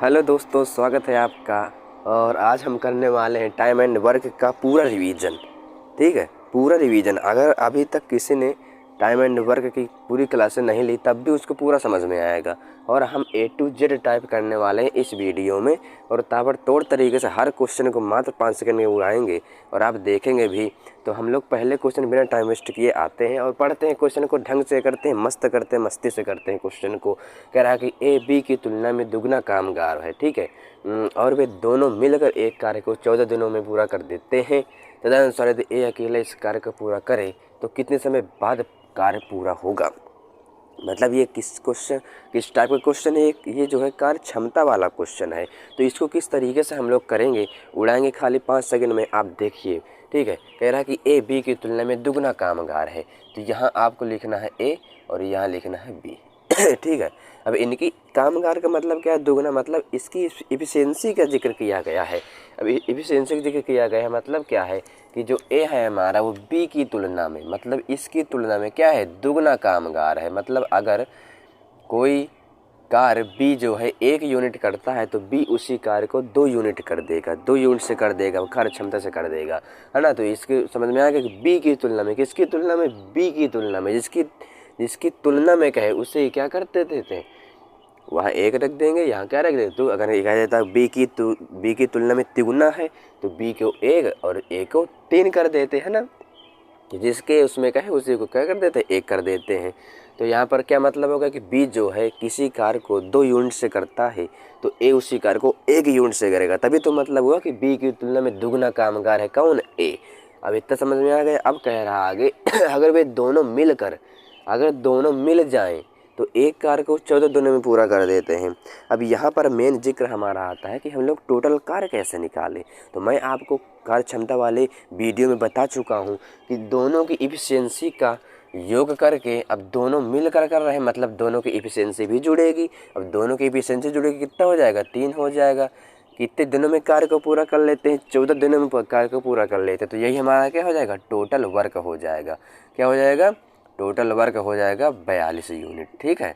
Hello दोस्तों, स्वागत है आपका। और आज हम करने वाले हैं टाइम एंड वर्क का पूरा रिवीजन। ठीक है, पूरा रिवीजन। अगर अभी तक किसी ने टाइम एंड वर्क की पूरी क्लासें नहीं ली तब भी उसको पूरा समझ में आएगा। और हम A to Z टाइप करने वाले हैं इस वीडियो में, और ताबड़तोड़ तरीके से हर क्वेश्चन को मात्र 5 सेकंड में उड़ाएंगे और आप देखेंगे भी। तो हम लोग पहले क्वेश्चन बिना टाइम वेस्ट किए आते हैं और पढ़ते हैं क्वेश्चन को, ढंग से करते हैं, मस्त करते हैं, मस्ती से करते हैं क्वेश्चन को। कह रहा है कि A B की तुलना में दुगना कामगार है। ठीक है, और वे दोनों मिलकर एक कार्य को 14 दिनों में पूरा कर देते हैं। तदनुसार यदि A अकेला इस कार्य को पूरा करे तो कितने समय बाद कार्य पूरा होगा। मतलब ये किस टाइप का क्वेश्चन है। ये जो है कार्य क्षमता वाला क्वेश्चन है। तो इसको किस तरीके से हम लोग करेंगे, उड़ाएंगे खाली 5 सेकंड में, आप देखिए। ठीक है, कह रहा है कि A B की तुलना में दुगना कामगार है। तो यहाँ आपको लिखना है A और यहाँ लिखना है B। ठीक है, अब इनकी कामगार का मतलब क्या है, दुगना, मतलब इसकी इफिशियंसी का जिक्र किया गया है। अब इफिशियंसी का जिक्र किया गया है मतलब क्या है कि जो A है हमारा वो B की तुलना में, मतलब इसकी तुलना में क्या है, दुगना कामगार है। मतलब अगर कोई कार्य B जो है 1 यूनिट करता है तो B उसी कार्य को 2 यूनिट कर देगा, 2 यूनिट से कर देगा, कार्य क्षमता से कर देगा, है ना। तो इसके समझ में आएगा कि B की तुलना में, किसकी तुलना में, B की तुलना में, जिसकी तुलना में कहे उसे क्या करते थे, वहाँ 1 रख देंगे, यहाँ क्या रख देंगे। तो अगर ये कहा जाता है B की तुलना में तिगुना है तो B को 1 और A को 3 कर देते हैं ना। जिसके उसमें कहे उसी को क्या कर देते हैं, 1 कर देते हैं। तो यहाँ पर क्या मतलब होगा कि B जो है किसी कार्य को 2 यूनिट से करता है तो A उसी कार्य को 1 यूनिट से करेगा। तभी तो मतलब हुआ कि B की तुलना में दुगना कामगार है कौन, A। अब इतना समझ में आ गया। अब कह रहा आगे अगर वे दोनों मिलकर, अगर दोनों मिल जाएं तो एक कार्य को 14 दिनों में पूरा कर देते हैं। अब यहाँ पर मेन जिक्र हमारा आता है कि हम लोग टोटल कार्य कैसे निकालें। तो मैं आपको कार्य क्षमता वाले वीडियो में बता चुका हूँ कि दोनों की इफिशियंसी का योग करके, अब दोनों मिलकर कर रहे हैं मतलब दोनों की इफिशियंसी भी जुड़ेगी। अब दोनों की इफिशियंसी जुड़ेगी, कितना हो जाएगा, 3 हो जाएगा। कितने दिनों में कार्य को पूरा कर लेते हैं, 14 दिनों में कार्य को पूरा कर लेते हैं। तो यही हमारा क्या हो जाएगा, टोटल वर्क हो जाएगा। क्या हो जाएगा, टोटल वर्क हो जाएगा 42 यूनिट। ठीक है,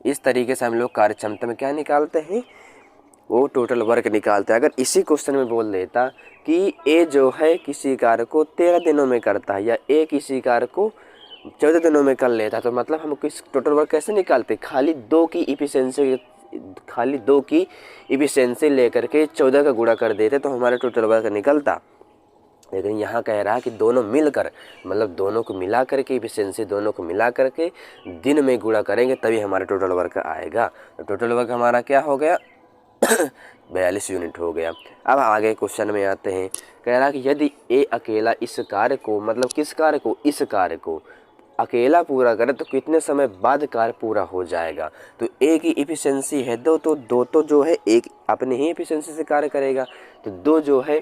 इस तरीके से हम लोग कार्य क्षमता में क्या निकालते हैं, वो टोटल वर्क निकालते हैं। अगर इसी क्वेश्चन में बोल देता कि A जो है किसी कार्य को 13 दिनों में करता है या A किसी कार्य को 14 दिनों में कर लेता, तो मतलब हम किस टोटल वर्क कैसे निकालते, खाली 2 की इफिशियंसी लेकर के 14 का गुणा कर देते तो हमारा टोटल वर्क निकलता। लेकिन यहाँ कह रहा है कि दोनों मिलकर, मतलब दोनों को मिला करके, इफिशियंसी दोनों को मिला करके दिन में गुणा करेंगे तभी हमारा टोटल वर्क आएगा। तो टोटल वर्क हमारा क्या हो गया 42 यूनिट हो गया। अब आगे क्वेश्चन में आते हैं। कह रहा है कि यदि A अकेला इस कार्य को, मतलब किस कार्य को, इस कार्य को अकेला पूरा करे तो कितने समय बाद कार्य पूरा हो जाएगा। तो A की इफिशियंसी है 2, तो 2 तो जो है एक अपने ही इफिशियंसी से कार्य करेगा। तो 2 जो है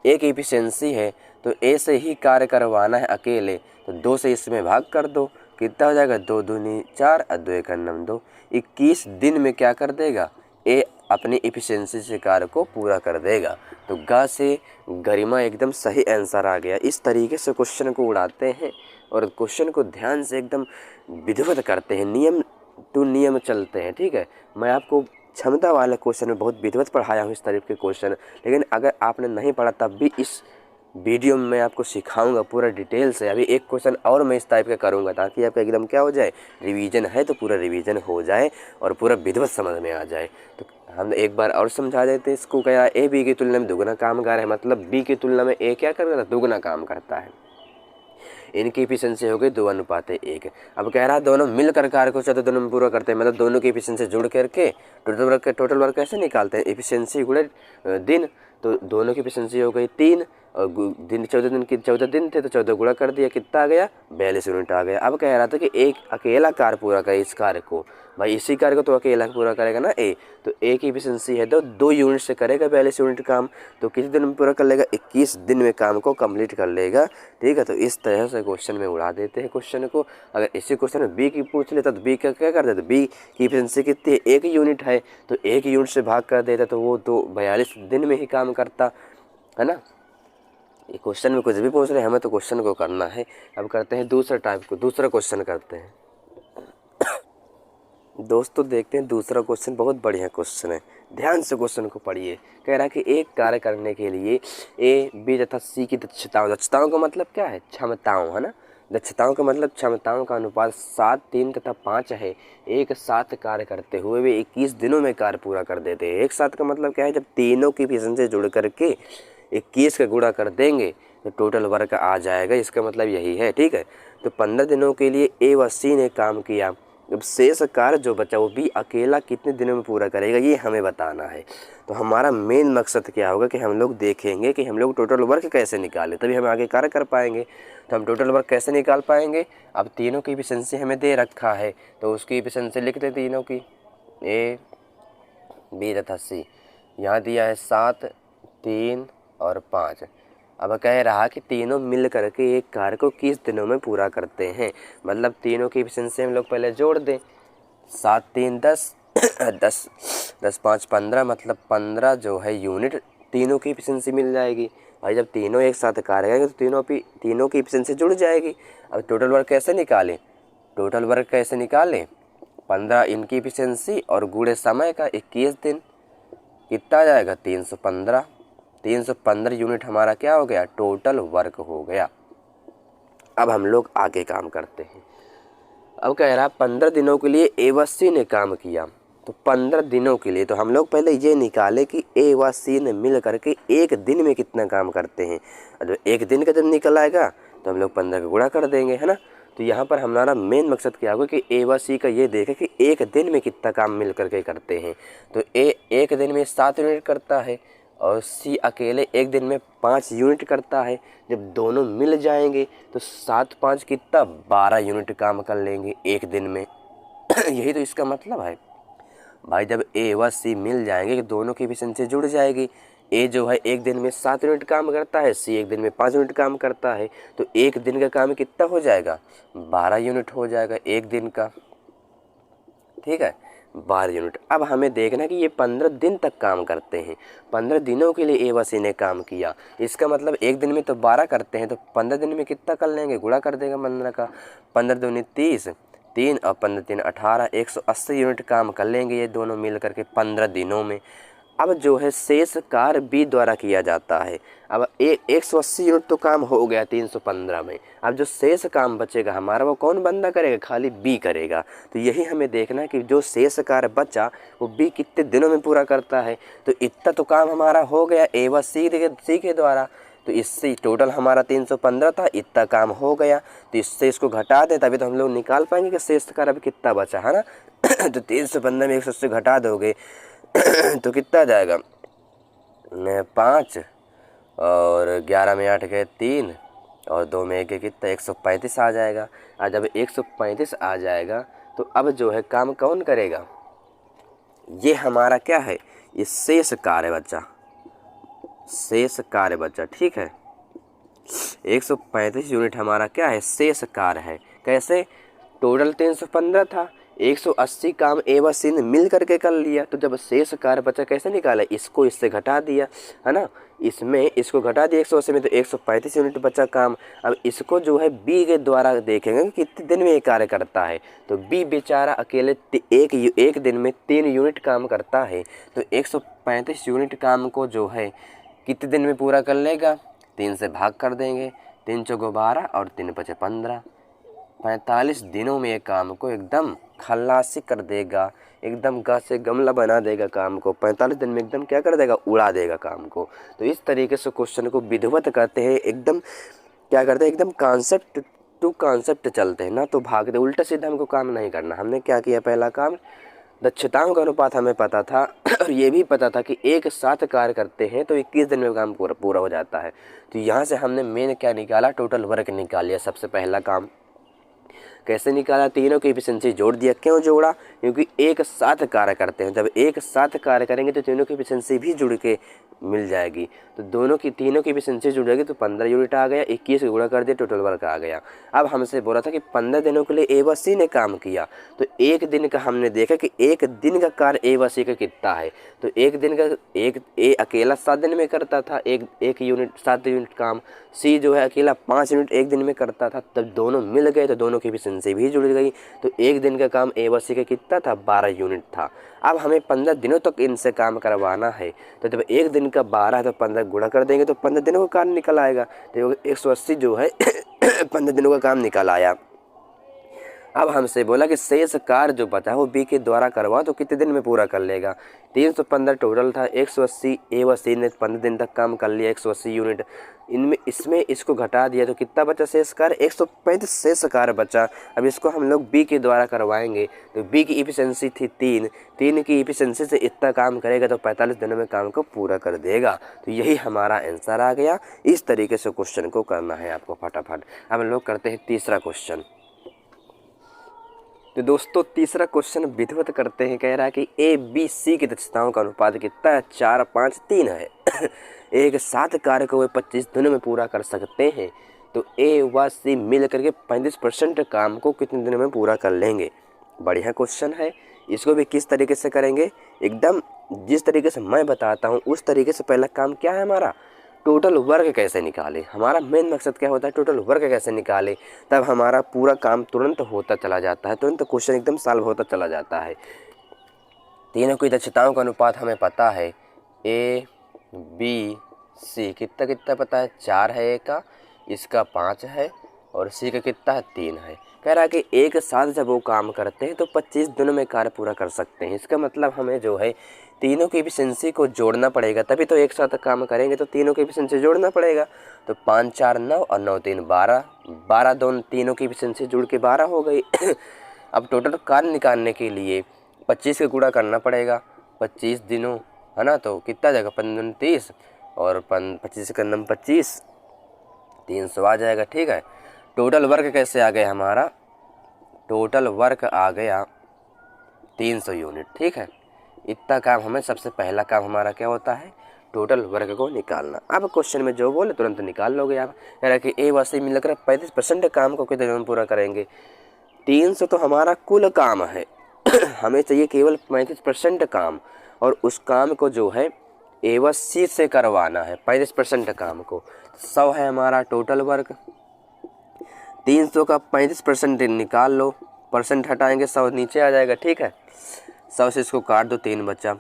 एक इफिशियंसी है तो A से ही कार्य करवाना है अकेले, तो 2 से इसमें भाग कर दो, कितना हो जाएगा, 2 दूनी 4 और 2 एक 2, 21 दिन में क्या कर देगा, A अपनी इफिशियंसी से कार्य को पूरा कर देगा। तो गा से गरिमा एकदम सही आंसर आ गया। इस तरीके से क्वेश्चन को उड़ाते हैं और क्वेश्चन को ध्यान से एकदम विधिवत करते हैं, नियम टू नियम चलते हैं। ठीक है, मैं आपको क्षमता वाले क्वेश्चन में बहुत विधिवत पढ़ाया हूँ इस टाइप के क्वेश्चन। लेकिन अगर आपने नहीं पढ़ा तब भी इस वीडियो में मैं आपको सिखाऊंगा पूरा डिटेल से। अभी एक क्वेश्चन और मैं इस टाइप का करूंगा ताकि आपका एकदम क्या हो जाए, रिवीजन है तो पूरा रिवीजन हो जाए और पूरा विधिवत समझ में आ जाए। तो हम एक बार और समझा देते हैं इसको। क्या A B की तुलना में दुगना कामगार है, मतलब B की तुलना में A क्या करता है, दुगना काम करता है। इनकी इफिशियंसी हो गई 2:1। अब कह रहा है दोनों मिलकर कार्य को 14 दिनों में पूरा करते हैं, मतलब दोनों की इफिशियंसी जुड़ करके टोटल वर्क कैसे निकालते हैं, इफिशियंसी गुणे दिन। तो दोनों की इफिशियंसी हो गई 3 और दिन 14 दिन थे तो 14 गुणा कर दिया, कितना आ गया, 42 यूनिट आ गया। अब कह रहा था कि एक अकेला कार्य पूरा करे इस कार्य को, भाई इसी कार्य को तो अकेला पूरा करेगा ना A, तो A की इफिशियंसी है तो 2 यूनिट से करेगा 42 यूनिट काम। तो कितने दिन में पूरा कर लेगा, 21 दिन में काम को कंप्लीट कर लेगा। ठीक है, तो इस तरह से क्वेश्चन में उड़ा देते हैं क्वेश्चन को। अगर इसी क्वेश्चन में B की पूछ लेता तो B का क्या कर देता, B की इफिशियंसी कितनी है, 1 यूनिट है तो 1 यूनिट से भाग कर देता तो वो तो 42 दिन में ही काम करता, है ना। ये क्वेश्चन में कुछ भी पूछ रहे हैं, हमें तो क्वेश्चन को करना है। अब करते हैं दूसरा टाइप को, दूसरा क्वेश्चन करते हैं। दोस्तों देखते हैं दूसरा क्वेश्चन, बहुत बढ़िया क्वेश्चन है, ध्यान से क्वेश्चन को पढ़िए। कह रहा है कि एक कार्य करने के लिए ए, बी तथा सी की दक्षताओं का मतलब क्या है? क्षमताओं, है ना। दक्षताओं का मतलब क्षमताओं का अनुपात 7, 3 तथा 5 है। एक साथ कार्य करते हुए वे 21 दिनों में कार्य पूरा कर देते हैं। एक साथ का मतलब क्या है? जब तीनों की एफिशिएंसी जुड़ करके 21 का गुणा कर देंगे तो टोटल वर्क आ जाएगा। इसका मतलब यही है, ठीक है। तो 15 दिनों के लिए ए व सी ने काम किया। अब शेष कार्य जो बचा वो भी अकेला कितने दिनों में पूरा करेगा, ये हमें बताना है। तो हमारा मेन मकसद क्या होगा कि हम लोग देखेंगे कि हम लोग टोटल वर्क कैसे निकालें, तभी हम आगे कार्य कर पाएंगे। तो हम टोटल वर्क कैसे निकाल पाएंगे? अब तीनों की एफिशिएंसी हमें दे रखा है तो उसकी एफिशिएंसी लिख दें तीनों की, ए, बी तथा सी। यहाँ दिया है 7, 3 और 5। अब कह रहा कि तीनों मिल करके एक कार्य को किस दिनों में पूरा करते हैं। मतलब तीनों की एफिशिएंसी हम लोग पहले जोड़ दें। 7, 3, 10 10 10, 5, 15, मतलब 15 जो है यूनिट तीनों की एफिशिएंसी मिल जाएगी। भाई जब तीनों एक साथ कार्य करेंगे तो तीनों की एफिशिएंसी जुड़ जाएगी। अब टोटल वर्क कैसे निकालें? 15 इनकी एफिशिएंसी और गुणे समय का 21 दिन, कितना आ जाएगा? 315। 315 यूनिट हमारा क्या हो गया? टोटल वर्क हो गया। अब हम लोग आगे काम करते हैं। अब कह रहा 15 दिनों के लिए ए व सी ने काम किया। तो 15 दिनों के लिए तो हम लोग पहले ये निकाले कि ए व सी ने मिल करके एक दिन में कितना काम करते हैं। जब एक दिन का जब निकल आएगा तो हम लोग 15 का गुणा कर देंगे, है ना। तो यहाँ पर हमारा मेन मकसद क्या होगा कि ए व सी का ये देखें कि एक दिन में कितना काम मिल करके करते हैं। तो ए एक दिन में 7 यूनिट करता है और सी अकेले एक दिन में 5 यूनिट करता है। जब दोनों मिल जाएंगे तो 7, 5 कितना? 12 यूनिट काम कर लेंगे एक दिन में। यही तो इसका मतलब है भाई। जब ए व सी मिल जाएंगे कि दोनों की एफिशिएंसी जुड़ जाएगी। ए जो है एक दिन में 7 यूनिट काम करता है, सी एक दिन में 5 यूनिट काम करता है। तो एक दिन का काम कितना हो जाएगा? 12 यूनिट हो जाएगा एक दिन का, ठीक है, 12 यूनिट। अब हमें देखना कि ये 15 दिन तक काम करते हैं। 15 दिनों के लिए ए व सी ने काम किया। इसका मतलब एक दिन में तो 12 करते हैं, तो 15 दिन में कितना कर लेंगे? गुणा कर देगा 15 का। 15 दूनी 30, 3 और 15 3 18, 180 यूनिट काम कर लेंगे ये दोनों मिल करके 15 दिनों में। अब जो है शेष कार्य बी द्वारा किया जाता है। अब 180 यूनिट तो काम हो गया 315 में। अब जो शेष काम बचेगा हमारा वो कौन बंदा करेगा? खाली बी करेगा। तो यही हमें देखना है कि जो शेष कार्य बचा वो बी कितने दिनों में पूरा करता है। तो इतना तो काम हमारा हो गया ए व सी के द्वारा। तो इससे टोटल हमारा 315 था, इतना काम हो गया। तो इससे इसको घटा दें तभी तो हम लोग निकाल पाएंगे कि शेष कार्य अभी कितना बचा, है ना। तो 315 में 180 घटा दोगे तो कितना जाएगा? 5 और 11 में 8 गए 3 और 2 में 1 गए कितना? 135 आ जाएगा। और जब 135 आ जाएगा तो अब जो है काम कौन करेगा? ये हमारा क्या है? ये शेष कार्य बचा, शेष कार्य बचा, ठीक है। 135 यूनिट हमारा क्या है? शेष कार्य है। कैसे? टोटल 315 था, 180 काम ए व सी ने मिल करके कर लिया। तो जब शेष कार्य बचा कैसे निकाला? इसको इससे घटा दिया, है ना। इसमें इसको घटा दिया 180 में तो 135 यूनिट बचा काम। अब इसको जो है बी के द्वारा देखेंगे कि कितने दिन में ये कार्य करता है। तो बी बेचारा अकेले एक दिन में 3 यूनिट काम करता है। तो 135 यूनिट काम को जो है कितने दिन में पूरा कर लेगा? 3 से भाग कर देंगे, 3 चौको 12 और 3 पचे 15। 45 दिनों में ये काम को एकदम खल्लासी कर देगा, एकदम गा से गमला बना देगा काम को। 45 दिन में एकदम क्या कर देगा? उड़ा देगा काम को। तो इस तरीके से क्वेश्चन को विधिवत करते हैं, एकदम क्या करते हैं? एकदम कॉन्सेप्ट टू कॉन्सेप्ट चलते हैं ना, तो भागते उल्टा सीधा हमको काम नहीं करना। हमने क्या किया? पहला काम दक्षताओं का अनुपात हमें पता था और ये भी पता था कि एक साथ कार्य करते हैं तो 21 दिन में काम पूरा हो जाता है। तो यहाँ से हमने मेन क्या निकाला? टोटल वर्क निकाल लिया। सबसे पहला काम कैसे निकाला? तीनों की एफिशिएंसी जोड़ दिया। क्यों जोड़ा? क्योंकि एक साथ कार्य करते हैं। जब एक साथ कार्य करेंगे तो तीनों की एफिशिएंसी भी जुड़ के मिल जाएगी। तो तीनों की एफिशिएंसी जुड़ जाएगी तो 15 यूनिट आ गया, 21 से गुणा कर दिया, टोटल वर्क आ गया। अब हमसे बोला था कि 15 दिनों के लिए ए व सी ने काम किया। तो एक दिन का हमने देखा कि एक दिन का कार्य ए व सी का कितना है। तो एक दिन का ए अकेला 7 दिन में करता था, एक यूनिट 7 यूनिट काम। सी जो है अकेला 5 यूनिट एक दिन में करता था। तब दोनों मिल गए तो दोनों की एफिशिएंसी इफिशिएंसी भी जुड़ गई। तो एक दिन का काम ए व सी का कितना था, 12 यूनिट था। अब हमें 15 दिनों तक इनसे काम करवाना है, तो जब एक दिन का 12 है तो 15 गुणा कर देंगे तो 15 दिनों का काम निकल आएगा। तो 180 जो है 15 दिनों का काम निकल आया। अब हमसे बोला कि शेष कार्य जो बचा वो बी के द्वारा करवा तो कितने दिन में पूरा कर लेगा। 315 टोटल था, 180 ए व सी ने 15 दिन तक काम कर लिया 180 यूनिट। इनमें इसमें इसको घटा दिया तो कितना बचा शेष कार्य, 135 शेष कार्य बचा। अब इसको हम लोग बी के द्वारा करवाएंगे। तो बी की इफिशिएंसी थी 3 की इफिशिएंसी से इतना काम करेगा तो 45 दिनों में काम को पूरा कर देगा। तो यही हमारा आंसर आ गया। इस तरीके से क्वेश्चन को करना है आपको फटाफट। अब हम लोग करते हैं तीसरा क्वेश्चन। तो दोस्तों तीसरा क्वेश्चन विधिवत करते हैं। कह रहा है कि ए बी सी की दक्षताओं का अनुपात कितना है, 4 5 3 है। एक साथ कार्य को वे 25 दिनों में पूरा कर सकते हैं। तो ए व सी मिल करके 35% काम को कितने दिनों में पूरा कर लेंगे। बढ़िया क्वेश्चन है। इसको भी किस तरीके से करेंगे, एकदम जिस तरीके से मैं बताता हूँ उस तरीके से। पहला काम क्या है हमारा, टोटल वर्क कैसे निकाले। हमारा मेन मकसद क्या होता है, टोटल वर्क कैसे निकाले, तब हमारा पूरा काम तुरंत होता चला जाता है, तुरंत क्वेश्चन एकदम सॉल्व होता चला जाता है। तीनों की दक्षताओं का अनुपात हमें पता है, ए बी सी कितना कितना पता है, 4 है ए का, इसका 5 है और सी का कितना है, 3 है। कह रहा है कि एक साथ जब वो काम करते हैं तो 25 दिनों में कार्य पूरा कर सकते हैं। इसका मतलब हमें जो है तीनों की एफिशिएंसी को जोड़ना पड़ेगा, तभी तो एक साथ काम करेंगे। तो तीनों की एफिशिएंसी जोड़ना पड़ेगा। तो 5 4 9 और 9 3 12, 12 दोनों तीनों की एफिशिएंसी जुड़ के 12 हो गई। अब टोटल कार्य निकालने के लिए 25 का गुणा करना पड़ेगा 25 दिनों, है ना। तो कितना जाएगा, 15 30 और 25 का नम 25, 300 आ जाएगा। ठीक है। टोटल वर्क कैसे आ गया हमारा, टोटल वर्क आ गया 300 यूनिट। ठीक है। इतना काम हमें, सबसे पहला काम हमारा क्या होता है, टोटल वर्क को निकालना। अब क्वेश्चन में जो बोले तुरंत निकाल लोगे आप। कह रहा कि ए व सी मिलकर 35% काम को कितने दिन में पूरा करेंगे। 300 तो हमारा कुल काम है। हमें चाहिए केवल 35% काम, और उस काम को जो है ए व सी से करवाना है 35% काम को। 100 है हमारा टोटल वर्क, 300 का 35% निकाल लो, परसेंट हटाएंगे 100 नीचे आ जाएगा। ठीक है। 100 से इसको काट दो, 3 बचा,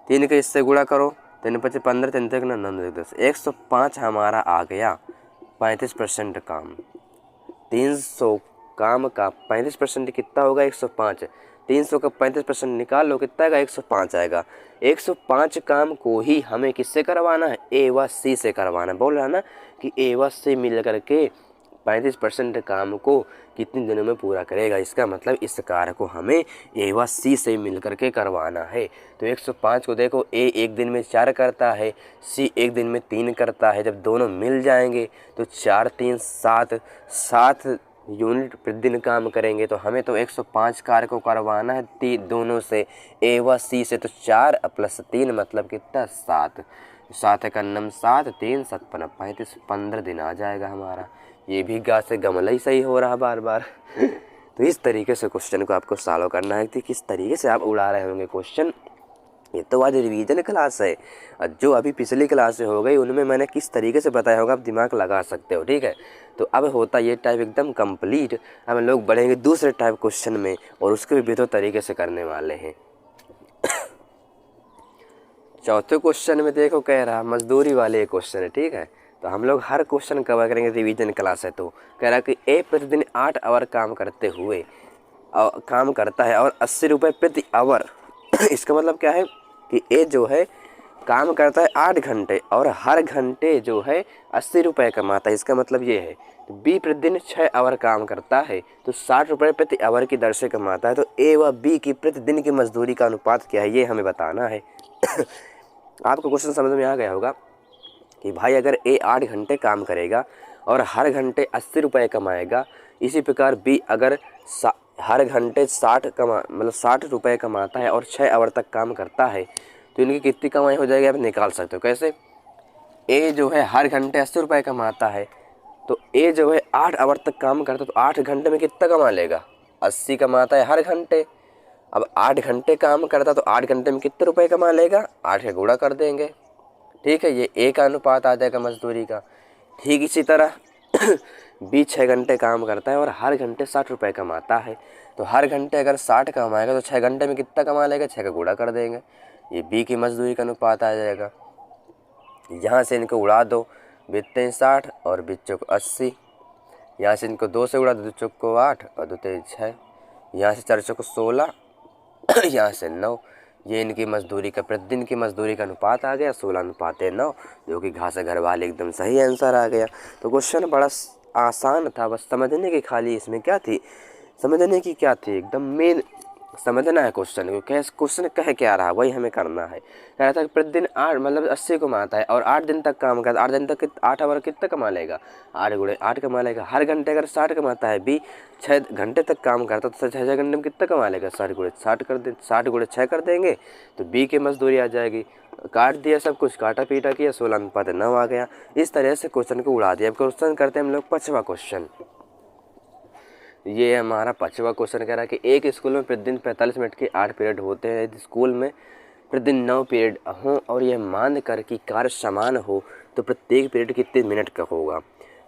3 के इससे गुणा करो, 3 5 15, 3 तक ना 9 10, 105 हमारा आ गया 35% काम। 300 काम का 35% कितना होगा, 105। 300 का 35% निकाल लो, कितना आएगा, 105 आएगा। 105 काम को ही हमें किससे करवाना है, ए व सी से करवाना है। बोल रहा है ना कि ए व सी मिल करके 35% काम को कितने दिनों में पूरा करेगा। इसका मतलब इस कार्य को हमें ए व सी से मिल करके करवाना है। तो 105 को देखो, ए एक दिन में 4 करता है, सी एक दिन में 3 करता है। जब दोनों मिल जाएंगे तो 4 3 7 7 यूनिट प्रतिदिन काम करेंगे। तो हमें तो 105 कार्य को करवाना है दोनों से, ए व सी से। तो 4 + 3 मतलब कितना, 7। 7 का नम 7, 3 7 35, 15 दिन आ जाएगा हमारा। ये भी गा से गमला ही सही हो रहा बार बार। तो इस तरीके से क्वेश्चन को आपको सॉल्व करना है कि किस तरीके से आप उड़ा रहे होंगे क्वेश्चन। ये तो आज रिवीजन क्लास है, जो अभी पिछली क्लास हो गई उनमें मैंने किस तरीके से बताया होगा, आप दिमाग लगा सकते हो। ठीक है। तो अब होता ये टाइप एकदम कंप्लीट। अब हम लोग बढ़ेंगे दूसरे टाइप क्वेश्चन में, और उसके भी बेहतर तरीके से करने वाले हैं। चौथे क्वेश्चन में देखो, कह रहा मजदूरी वाले क्वेश्चन है। ठीक है। तो हम लोग हर क्वेश्चन कवर करेंगे, रिवीजन क्लास है। तो कह रहा कि ए प्रतिदिन 8 आवर काम करते हुए काम करता है और 80 रुपये प्रति आवर। इसका मतलब क्या है कि ए जो है काम करता है 8 घंटे और हर घंटे जो है 80 रुपये कमाता है। इसका मतलब ये है तो बी प्रतिदिन 6 आवर काम करता है तो 60 रुपये प्रति आवर की दर से कमाता है। तो ए व बी की प्रतिदिन की मजदूरी का अनुपात क्या है, ये हमें बताना है। आपको क्वेश्चन समझ में आ गया होगा कि भाई अगर ए 8 घंटे काम करेगा और हर घंटे 80 रुपये कमाएगा, इसी प्रकार बी अगर हर घंटे 60 रुपये कमाता है और 6 आवर तक काम करता है, तो इनकी कितनी कमाई हो जाएगी आप निकाल सकते हो। कैसे, ए जो है हर घंटे 80 रुपये कमाता है, तो ए जो है 8 आवर तक काम करता है, तो 8 घंटे में कितना कमा लेगा, 80 कमाता है हर घंटे। अब 8 घंटे काम करता तो 8 घंटे में कितने रुपए कमा लेगा, 8 का गुणा कर देंगे। ठीक है, ये ए का अनुपात आ जाएगा मजदूरी का। ठीक इसी तरह बी 6 घंटे काम करता है और हर घंटे 60 रुपये कमाता है। तो हर घंटे अगर 60 कमाएगा तो 6 घंटे में कितना कमा लेगा, 6 का गुणा कर देंगे, ये बी की मजदूरी का अनुपात आ जाएगा। यहाँ से इनको उड़ा दो, बीतते हैं 60 और बीचों को 80, यहाँ से इनको 2 से उड़ा दो, 2 चौक को 8 और 2 तेज 6, यहाँ से 4 चौक को 16 यहाँ से 9, ये इनकी मजदूरी का प्रतिदिन की मजदूरी का अनुपात आ गया 16:9, जो कि घास घर वाले एकदम सही आंसर आ गया। तो क्वेश्चन बड़ा आसान था, बस समझने की खाली इसमें क्या थी, समझने की क्या थी, एकदम मेन समझना है क्वेश्चन को, कैसे क्वेश्चन कह क्या रहा वही हमें करना है। कह रहा था कि प्रतिदिन 8 मतलब 80 कमाता है और 8 दिन तक काम करता है, 8 दिन तक 8 आवर कितना कमा लेगा, 8 गुणे 8 कमा लेगा। हर घंटे अगर 60 कमाता है, बी 6 घंटे तक काम करता है तो 6 घंटे में कितना कमा लेगा, 60 गुणे 60 कर दे, 60 गुणे 6 कर देंगे तो बी की मजदूरी आ जाएगी। काट दिया, सब कुछ काटा पीटा किया, 16:9 आ गया। इस तरह से क्वेश्चन को उड़ा दिया। अब क्वेश्चन करते हैं हम लोग 5वां क्वेश्चन। ये हमारा 5वां क्वेश्चन कह रहा है कि एक स्कूल में प्रतिदिन 45 मिनट के 8 पीरियड होते हैं, यदि स्कूल में प्रतिदिन 9 पीरियड हों और यह मान कर कि कार्य समान हो तो प्रत्येक पीरियड कितने मिनट का होगा।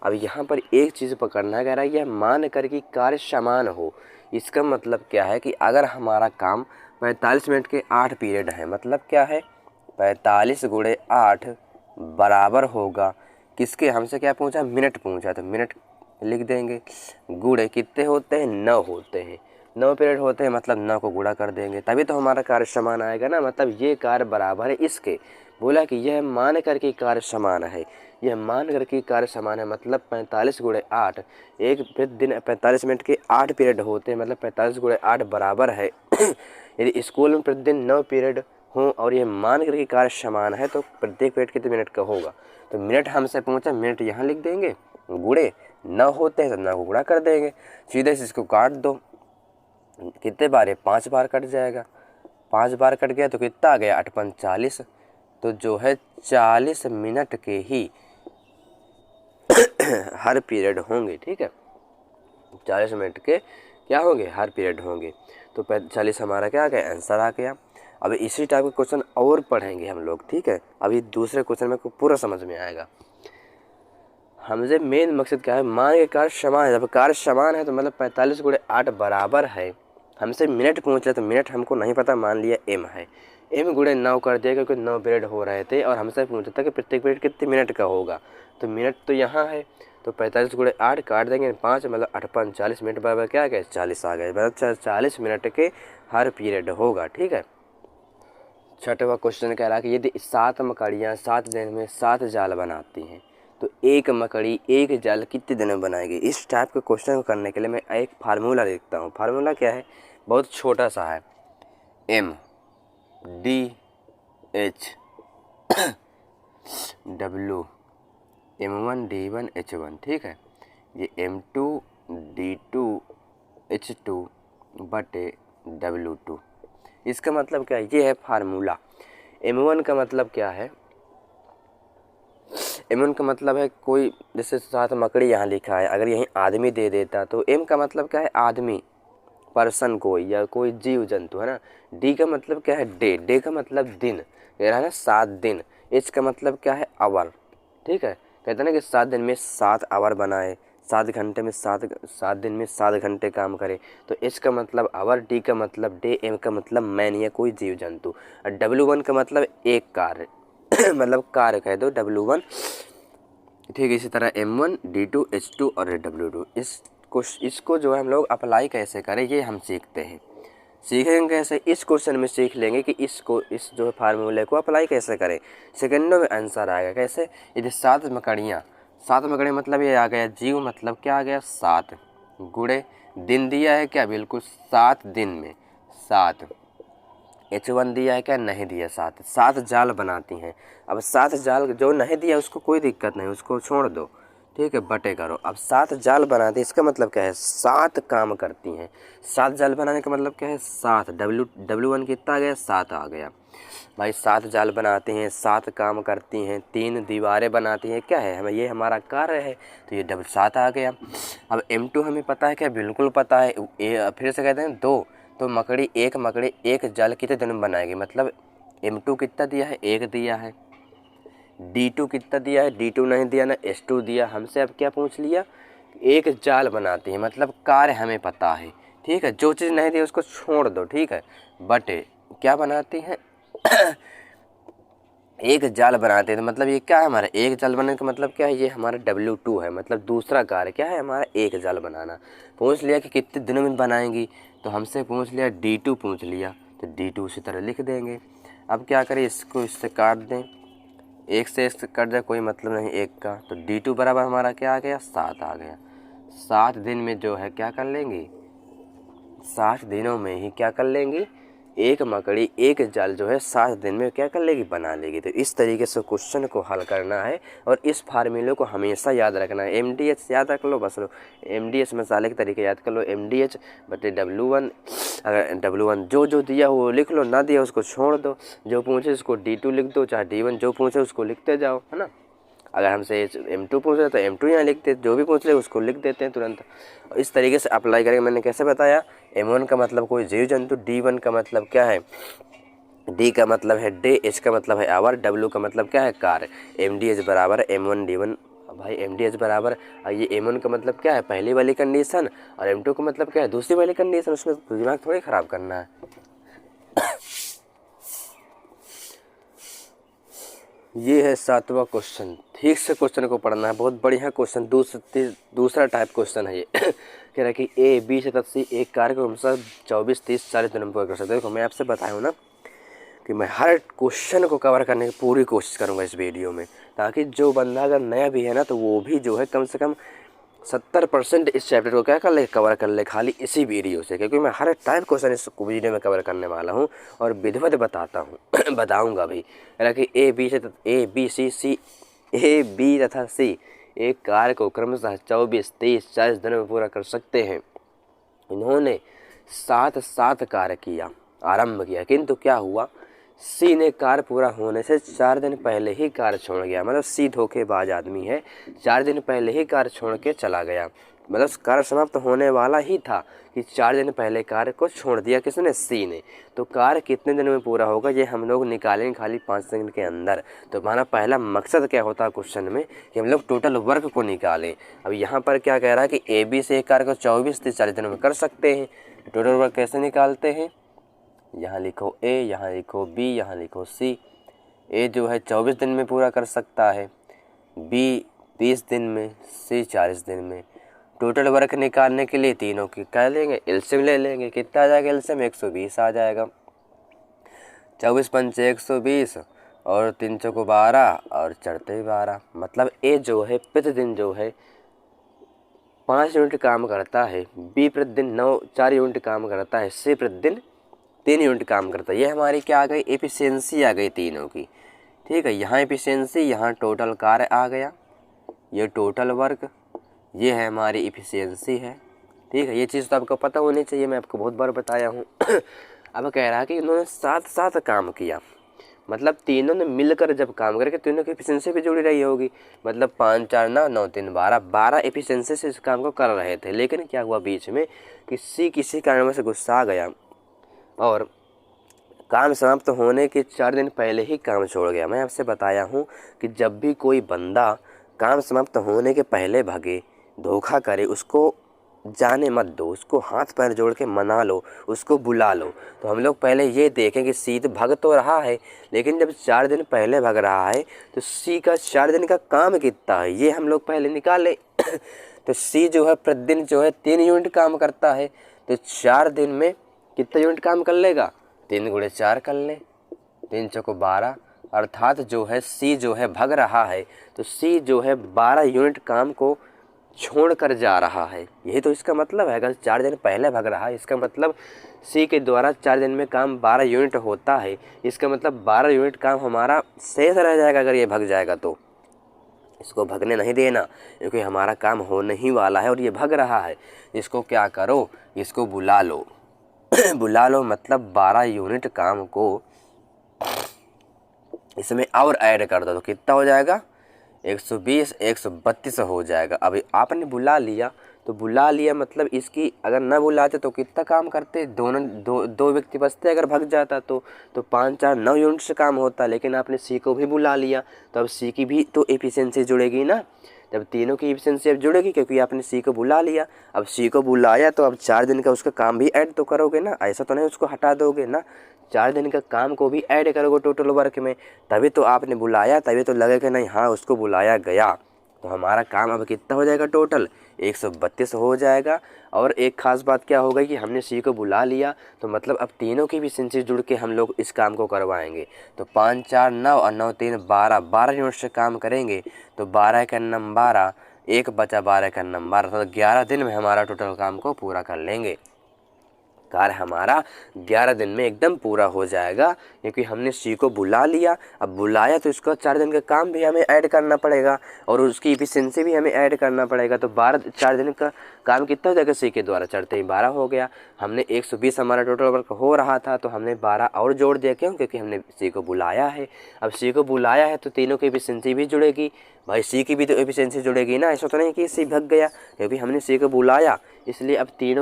अब यहाँ पर एक चीज़ पकड़ना है, कह रहा है यह मान कर कि कार्य समान हो, इसका मतलब क्या है कि अगर हमारा काम 45 मिनट के 8 पीरियड है, मतलब क्या है 45 गुणे 8 बराबर होगा किसके, हमसे क्या पूछा, मिनट पूछा, तो मिनट लिख देंगे, गुणे कितने होते हैं, 9 होते हैं, 9 पीरियड होते हैं मतलब 9 को गुणा कर देंगे, तभी तो हमारा कार्य समान आएगा ना। मतलब ये कार्य बराबर है इसके, बोला कि यह मान कर के कार्य समान है, यह मान कर के कार्य समान है मतलब 45 गुणे 8, एक प्रतिदिन 45 मिनट के 8 पीरियड होते हैं मतलब 45 गुणे 8 बराबर है यदि स्कूल में प्रतिदिन 9 पीरियड हों और ये मान कर के कार्य समान है तो प्रत्येक पीरियड कितने मिनट का होगा। तो मिनट हमसे पूछा, मिनट यहाँ लिख देंगे, गुणे 9 होते हैं तो 9 को गुणा कर देंगे, सीधे से इसको काट दो, कितने बार है, 5 बार कट जाएगा, 5 बार कट गया तो कितना आ गया, 8 पंच 40, तो जो है 40 मिनट के ही हर पीरियड होंगे। ठीक है, 40 मिनट के क्या होंगे, हर पीरियड होंगे। तो 40 हमारा क्या आ गया, आंसर आ गया। अब इसी टाइप के क्वेश्चन और पढ़ेंगे हम लोग। ठीक है, अभी दूसरे क्वेश्चन में पूरा समझ में आएगा। हमसे मेन मकसद क्या है, मान के कार्य समान है, जब कार्य समान है तो मतलब 45 गुणे 8 बराबर है, हमसे मिनट पूछ रहे तो मिनट हमको नहीं पता, मान लिया एम है, एम गुणे 9 कर दिया क्योंकि 9 पीरियड हो रहे थे और हमसे पूछा था कि प्रत्येक पीरियड कितने मिनट का होगा, तो मिनट तो यहाँ है, तो 45 गुणे 8 काट देंगे 5 मतलब 8 पंच 40 मिनट बराबर क्या आ गया, 40 आ गए, मतलब 40 मिनट के हर पीरियड होगा। ठीक है, 6वां क्वेश्चन कह रहा है कि यदि 7 मकड़ियाँ 7 दिन में 7 जाल बनाती हैं तो एक मकड़ी एक जाल कितने दिन में बनाएगी। इस टाइप के क्वेश्चन को करने के लिए मैं एक फार्मूला लिखता हूँ। फार्मूला क्या है, बहुत छोटा सा है, M D H W M1 D1 H1। ठीक है, ये M2 D2 H2 बटे W2। इसका मतलब क्या है, ये है फार्मूला। M1 का मतलब क्या है, M1 का मतलब है कोई, जैसे 7 मकड़ी यहाँ लिखा है, अगर यहीं आदमी दे देता तो M का मतलब क्या है, आदमी, पर्सन कोई या कोई जीव जंतु है ना। D का मतलब क्या है, डे का मतलब दिन, कह रहा है ना 7 दिन। H का मतलब क्या है, आवर। ठीक है, कहते हैं ना कि 7 दिन में 7 आवर बनाए, 7 घंटे में 7 दिन में 7 घंटे काम करे, तो H का मतलब आवर, D का मतलब डे, M का मतलब मैन या कोई जीव जंतु, और W1 का मतलब एक कार्य मतलब कार्य कह दो W1। ठीक है, इसी तरह M1 D2 H2 और W2। इसको जो है हम लोग अप्लाई कैसे करें ये हम सीखते हैं। सीखेंगे कैसे, इस क्वेश्चन में सीख लेंगे कि इस जो फार्मूले को अप्लाई कैसे करें, सेकंडों में आंसर आएगा। कैसे, यदि 7 मकड़ियाँ, 7 मकड़ियाँ मतलब ये आ गया जीव, मतलब क्या आ गया 7, गुणे दिन दिया है क्या, बिल्कुल 7 दिन में 7, H1 दिया है क्या, नहीं दिया, 7 जाल बनाती हैं। अब 7 जाल जो नहीं दिया उसको कोई दिक्कत नहीं, उसको छोड़ दो। ठीक है, बटे करो। अब 7 जाल बनाती है, इसका मतलब क्या है, 7 काम करती हैं। 7 जाल बनाने का मतलब क्या है, 7, W1 कितना आ गया, 7 आ गया भाई। 7 जाल बनाती हैं, 7 काम करती हैं, 3 दीवारें बनाती हैं, क्या है हमें, ये हमारा कार्य है, तो ये 7 आ गया। अब M2 हमें पता है क्या, बिल्कुल पता है, फिर से कहते हैं 2, तो मकड़ी एक जाल कितने दिन में बनाएगी, मतलब M2 कितना दिया है, 1 दिया है। D2 कितना दिया है, D2 नहीं दिया ना, H2 दिया। हमसे अब क्या पूछ लिया, एक जाल बनाती है, मतलब कार्य हमें पता है, ठीक है। जो चीज़ नहीं थी उसको छोड़ दो, ठीक है। बट क्या बनाती है एक जाल बनाते हैं। तो मतलब ये क्या है हमारा एक जाल बनाने का मतलब क्या है, ये हमारा W2 है, मतलब दूसरा कार्य क्या है हमारा एक जाल बनाना। पूछ लिया कि कितने दिनों में बनाएंगी, तो हमसे पूछ लिया D2 पूछ लिया, तो D2 उसी तरह लिख देंगे। अब क्या करें, इसको इससे काट दें, एक से इससे कट जाए कोई मतलब नहीं एक का, तो D2 बराबर हमारा क्या आ गया 7 आ गया। 7 दिन में जो है क्या कर लेंगी, 7 दिनों में ही क्या कर लेंगी, एक मकड़ी एक जाल जो है 7 दिन में क्या कर लेगी, बना लेगी। तो इस तरीके से क्वेश्चन को हल करना है और इस फार्मूले को हमेशा याद रखना है। MDH याद रख लो, बस लो MDH मसाले के तरीके याद कर लो, MDH बटे W1। अगर W1 जो दिया हो वो लिख लो, ना दिया उसको छोड़ दो, जो पूछे उसको D2 लिख दो, चाहे D1 जो पूछे उसको लिखते जाओ, है ना। अगर हमसे M2 पूछ रहे तो M2 यहाँ लिखते, जो भी पूछ ले उसको लिख देते हैं तुरंत। इस तरीके से अप्लाई करेंगे। मैंने कैसे बताया, M1 का मतलब कोई जीव जंतु, D1 का मतलब क्या है, D का मतलब है डे, H का मतलब है आवर, W का मतलब क्या है कार्य। MDH बराबर M1 D1, भाई MDH बराबर ये M1 का मतलब क्या है पहली वाली कंडीशन, और M2 का मतलब क्या है दूसरी वाली कंडीशन। उसमें दिमाग थोड़ी ख़राब करना है। ये है 7वां क्वेश्चन, ठीक से क्वेश्चन को पढ़ना है, बहुत बढ़िया क्वेश्चन। दूसरा टाइप क्वेश्चन है ये कह रहा है कि A B से तक C एक कार्य को हमेशा 24 30 40 दिनों में पूरा कर सकते हैं। देखो मैं आपसे बताया हूँ ना कि मैं हर क्वेश्चन को कवर करने की पूरी कोशिश करूँगा इस वीडियो में, ताकि जो बंदा अगर नया भी है ना तो वो भी जो है कम से कम 70% इस चैप्टर को क्या कर ले, कवर कर ले, खाली इसी वीडियो से। क्योंकि मैं हर टाइप क्वेश्चन इस वीडियो में कवर करने वाला हूँ और विधिवत बताता हूँ बताऊँगा भी। हालांकि A B C तथा C एक कार्य को क्रमशः 24 30 40 दिनों में पूरा कर सकते हैं। इन्होंने 7 कार्य किया, आरंभ किया, किंतु क्या हुआ, C ने कार्य पूरा होने से 4 दिन पहले ही कार्य छोड़ गया। मतलब C धोखेबाज आदमी है, 4 दिन पहले ही कार्य छोड़ के चला गया। मतलब कार्य समाप्त होने वाला ही था कि 4 दिन पहले कार्य को छोड़ दिया किसने, C ने। तो कार्य कितने दिन में पूरा होगा ये हम लोग निकालेंगे खाली 5 दिन के अंदर। तो हमारा पहला मकसद क्या होता है क्वेश्चन में कि हम लोग टोटल वर्क को निकालें। अब यहाँ पर क्या कह रहा है कि AB से एक कार्य को 24 से 40 दिनों में कर सकते हैं। टोटल वर्क कैसे निकालते हैं, यहाँ लिखो A, यहाँ लिखो B, यहाँ लिखो C। A जो है 24 दिन में पूरा कर सकता है, B 30 दिन में, C 40 दिन में। टोटल वर्क निकालने के लिए तीनों की क्या लेंगे, एलसीएम ले लेंगे। कितना आ जाएगा एलसीएम, 120 आ जाएगा। 24 पंचे 120 और 3 चौको 12 और चढ़ते 12। मतलब A जो है प्रतिदिन जो है 5 यूनिट काम करता है, B प्रतिदिन 4 यूनिट काम करता है, C प्रतिदिन 3 यूनिट काम करता है। ये हमारी क्या आ गई, एफिशिएंसी आ गई तीनों की, ठीक है। यहाँ एफिशिएंसी, यहाँ टोटल कार्य आ गया, ये टोटल वर्क, ये है हमारी एफिशिएंसी है, ठीक है। ये चीज़ तो आपको पता होनी चाहिए, मैं आपको बहुत बार बताया हूँ। अब कह रहा है कि इन्होंने 7 काम किया, मतलब तीनों ने मिलकर जब काम करके तीनों की एफिशिएंसी भी जुड़ी रही होगी। मतलब 5 4 9 9 3 12 एफिशिएंसी से इस काम को कर रहे थे। लेकिन क्या हुआ बीच में, किसी कारण से गुस्सा आ गया और काम समाप्त होने के 4 दिन पहले ही काम छोड़ गया। मैं आपसे बताया हूँ कि जब भी कोई बंदा काम समाप्त होने के पहले भागे, धोखा करे, उसको जाने मत दो, उसको हाथ पैर जोड़ के मना लो, उसको बुला लो। तो हम लोग पहले ये देखें कि सी तो भाग तो रहा है, लेकिन जब 4 दिन पहले भाग रहा है तो सी का 4 दिन का काम कितना है ये हम लोग पहले निकालें। तो सी जो है प्रतिदिन जो है 3 यूनिट काम करता है, तो 4 दिन में कितना यूनिट काम कर लेगा, 3 गुणे 4 कर ले, 3 चौको 12। अर्थात जो है सी जो है भाग रहा है, तो सी जो है 12 यूनिट काम को छोड़ कर जा रहा है। यही तो इसका मतलब है। अगर 4 दिन पहले भाग रहा है, इसका मतलब सी के द्वारा 4 दिन में काम 12 यूनिट होता है। इसका मतलब 12 यूनिट काम हमारा शेष रह जाएगा अगर ये भाग जाएगा तो। इसको भगने नहीं देना, क्योंकि हमारा काम होने ही वाला है और ये भाग रहा है। इसको क्या करो, इसको बुला लो। बुला लो मतलब 12 यूनिट काम को इसमें और ऐड कर दो तो कितना हो जाएगा, 120 132 हो जाएगा। अभी आपने बुला लिया तो बुला लिया मतलब इसकी अगर ना बुलाते तो कितना काम करते, दो व्यक्ति बचते अगर भाग जाता तो 5 4 9 यूनिट से काम होता। लेकिन आपने सी को भी बुला लिया तो अब सी की भी तो एफिशिएंसी जुड़ेगी ना। जब तीनों की एफिशिएंसी अब जुड़ेगी, क्योंकि आपने सी को बुला लिया। अब सी को बुलाया तो अब 4 दिन का उसका काम भी ऐड तो करोगे ना, ऐसा तो नहीं उसको हटा दोगे ना। 4 दिन का काम को भी ऐड करोगे टोटल वर्क में, तभी तो आपने बुलाया, तभी तो लगेगा नहीं हाँ उसको बुलाया गया। तो हमारा काम अब कितना हो जाएगा, टोटल 132 हो जाएगा। और एक ख़ास बात क्या हो गई कि हमने सी को बुला लिया, तो मतलब अब तीनों की भी सेंसेस जुड़ के हम लोग इस काम को करवाएंगे। तो 5 4 9 और 9 3 12 यूनिट से काम करेंगे। तो 12 का नम 12, एक बचा 12 का नम 12, तो 11 दिन में हमारा टोटल काम को पूरा कर लेंगे। कार्य हमारा 11 दिन में एकदम पूरा हो जाएगा, क्योंकि हमने सी को बुला लिया। अब बुलाया तो इसका 4 दिन का काम भी हमें ऐड करना पड़ेगा और उसकी एफिशिएंसी भी हमें ऐड करना पड़ेगा। तो 4 दिन का काम कितना हो जाएगा, सी के द्वारा चढ़ते ही 12 हो गया। हमने 120 हमारा टोटल वर्क हो रहा था, तो हमने 12 और जोड़ दिया। क्यों? क्योंकि हमने सी को बुलाया है। अब सी को बुलाया है तो तीनों की एफिशिएंसी भी जुड़ेगी। भाई सी की भी तो एफिशिएंसी जुड़ेगी ना, ऐसा तो नहीं कि सी भग गया, क्योंकि हमने सी को बुलाया, इसलिए अब तीन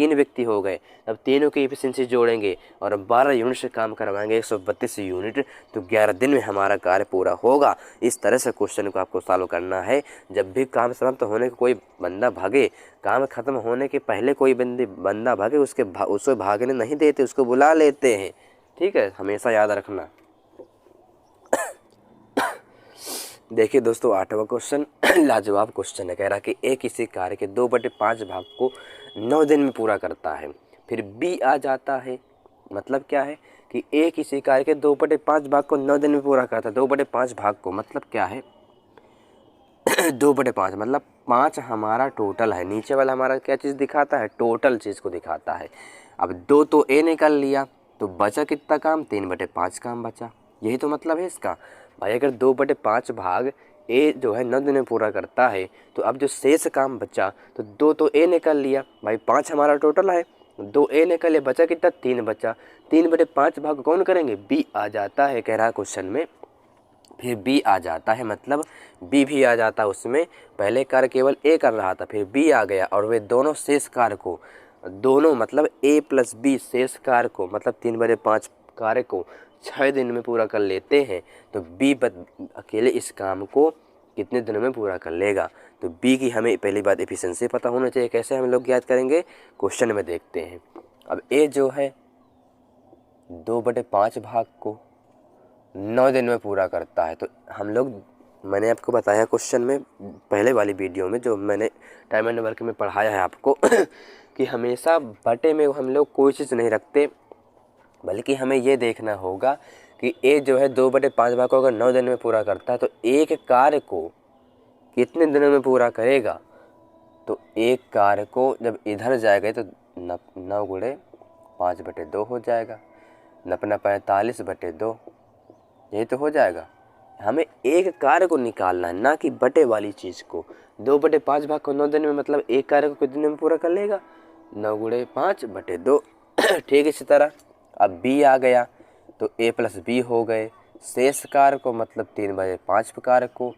व्यक्ति हो गए। अब तीनों की एफिशिएंसी जोड़ेंगे और 12 यूनिट से काम करवाएंगे, 132 यूनिट, तो 11 दिन में हमारा कार्य पूरा होगा। इस तरह से क्वेश्चन को आपको सॉल्व करना है। जब भी काम समाप्त होने के कोई बंदा भागे, काम खत्म होने के पहले कोई बंदा भागे, उसको भागने नहीं देते, उसको बुला लेते हैं। ठीक है, हमेशा याद रखना। देखिए दोस्तों, 8वां क्वेश्चन लाजवाब क्वेश्चन है। कह रहा कि ए किसी कार्य के 2/5 भाग को 9 दिन में पूरा करता है। फिर बी आ जाता है। मतलब क्या है कि ए किसी कार्य के 2/5 भाग को 9 दिन में पूरा करता है। 2/5 भाग को मतलब क्या है 2/5 मतलब 5 हमारा टोटल है। नीचे वाला हमारा क्या चीज़ दिखाता है, टोटल चीज़ को दिखाता है। अब 2 तो ए निकाल लिया, तो बचा कितना काम, 3/5 काम बचा। यही तो मतलब है इसका। भाई अगर 2/5 भाग ए जो है 9 दिन में पूरा करता है, तो अब जो शेष काम बचा, तो 2 तो ए निकाल लिया। भाई 5 हमारा टोटल है, 2 ए निकाल लिया, बचा कितना, 3 बचा। 3/5 भाग कौन करेंगे, बी आ जाता है, कह रहा क्वेश्चन में। फिर बी आ जाता है, मतलब बी भी आ जाता है उसमें। पहले कार्य केवल ए कर रहा था, फिर बी आ गया, और वे दोनों शेष कार्य को, दोनों मतलब ए प्लस बी शेष कार्य को, मतलब 3/5 कार्य को 6 दिन में पूरा कर लेते हैं। तो बी अकेले इस काम को कितने दिनों में पूरा कर लेगा। तो बी की हमें पहली बात एफिशिएंसी पता होना चाहिए। कैसे हम लोग याद करेंगे, क्वेश्चन में देखते हैं। अब ए जो है 2/5 भाग को 9 दिन में पूरा करता है, तो हम लोग, मैंने आपको बताया क्वेश्चन में पहले वाली वीडियो में, जो मैंने टाइम एंड वर्क में पढ़ाया है आपको कि हमेशा बटे में हम लोग कोई चीज़ नहीं रखते, बल्कि हमें ये देखना होगा कि ए जो है 2/5 भाग को अगर 9 दिन में पूरा करता है, तो एक कार्य को कितने दिनों में पूरा करेगा। तो एक कार्य को जब इधर जाएगा तो 9 गुणे 5/2 हो जाएगा, 45/2, यही तो हो जाएगा। हमें एक कार्य को निकालना है, ना कि बटे वाली चीज़ को। 2/5 भाग को 9 दिन में, मतलब एक कार्य को कितने दिन में पूरा कर लेगा, 9 गुणे 5/2। ठीक, इसी तरह अब बी आ गया, तो ए प्लस बी हो गए। शेष कार्य को, मतलब 3/5 कार्य को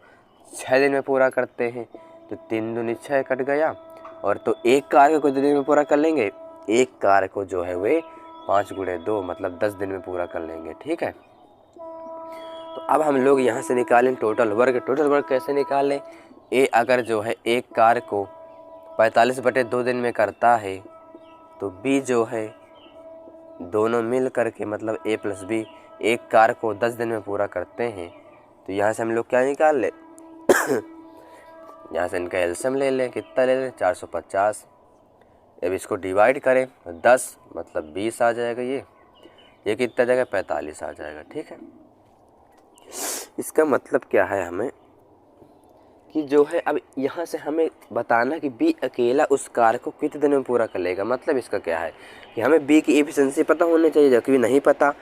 6 दिन में पूरा करते हैं, तो 3 दूनी 6 कट गया। और तो एक कार्य को कितने दिन में पूरा कर लेंगे, एक कार्य को जो है वे 5 गुणे 2 मतलब 10 दिन में पूरा कर लेंगे। ठीक है, तो अब हम लोग यहाँ से निकालें टोटल वर्क। टोटल वर्क कैसे निकालें, ए अगर जो है एक कार्य को 45/2 दिन में करता है, तो बी जो है दोनों मिल करके, मतलब ए प्लस बी एक कार्य को 10 दिन में पूरा करते हैं। तो यहाँ से हम लोग क्या निकाल ले यहाँ से इनका एलसीएम ले लें। कितना ले लें, 450। अब इसको डिवाइड करें, 10 मतलब 20 आ जाएगा। ये कितना जाएगा, 45 आ जाएगा। ठीक है, इसका मतलब क्या है हमें कि जो है अब यहाँ से हमें बताना कि बी अकेला उस कार्य को कितने दिन में पूरा कर लेगा। मतलब इसका क्या है कि हमें बी की एफिशिएंसी पता होनी चाहिए, जबकि नहीं पता।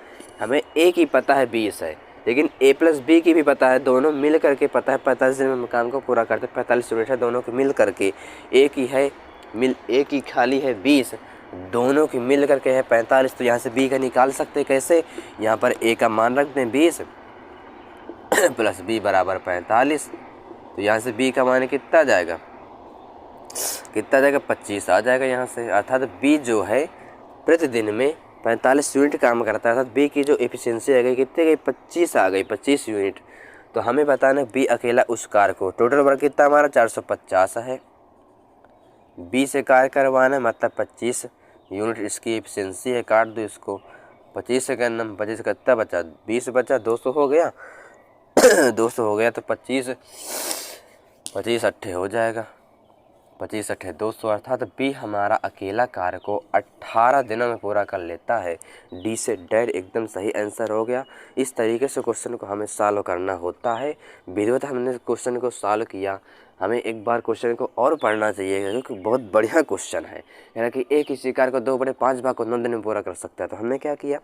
हमें ए की पता है 20 है, लेकिन ए प्लस बी की भी पता है, दोनों मिल करके पता है 45 दिन में काम को पूरा करते। 45 यूनिट है दोनों की मिल करके, ए की खाली है 20, दोनों की मिल करके है 45। तो यहाँ से बी का निकाल सकते कैसे, यहाँ पर ए का मान रख दें 20 प्लस बी बराबर 45। तो यहाँ से बी का मान कितना जाएगा, 25 आ जाएगा यहाँ से। अर्थात बी जो है प्रतिदिन में 45 यूनिट काम करता है। अर्थात बी की जो एफिशिएंसी आ गई कितनी गई, 25 आ गई, 25 यूनिट। तो हमें बताना बी अकेला उस कार्य को, टोटल वर्क कितना हमारा 450 है, बी से कार्य करवाना है मतलब 25 यूनिट इसकी एफिशिएंसी है। काट दो इसको, 25 सेकेंड में 25 कितना बचा, 20 बचा, 200 हो गया 200 हो गया तो 25 25 अट्ठे हो जाएगा, 25 अट्ठे 200, अर्थात बी हमारा अकेला कार्य को 18 दिनों में पूरा कर लेता है। डी से डेड एकदम सही आंसर हो गया। इस तरीके से क्वेश्चन को हमें सॉल्व करना होता है। विधिवत हमने क्वेश्चन को सॉल्व किया, हमें एक बार क्वेश्चन को और पढ़ना चाहिए क्योंकि बहुत बढ़िया क्वेश्चन है। यानी कि एक इसी कार्य को 2/5 भाग को 9 दिन में पूरा कर सकता है। तो हमने क्या किया,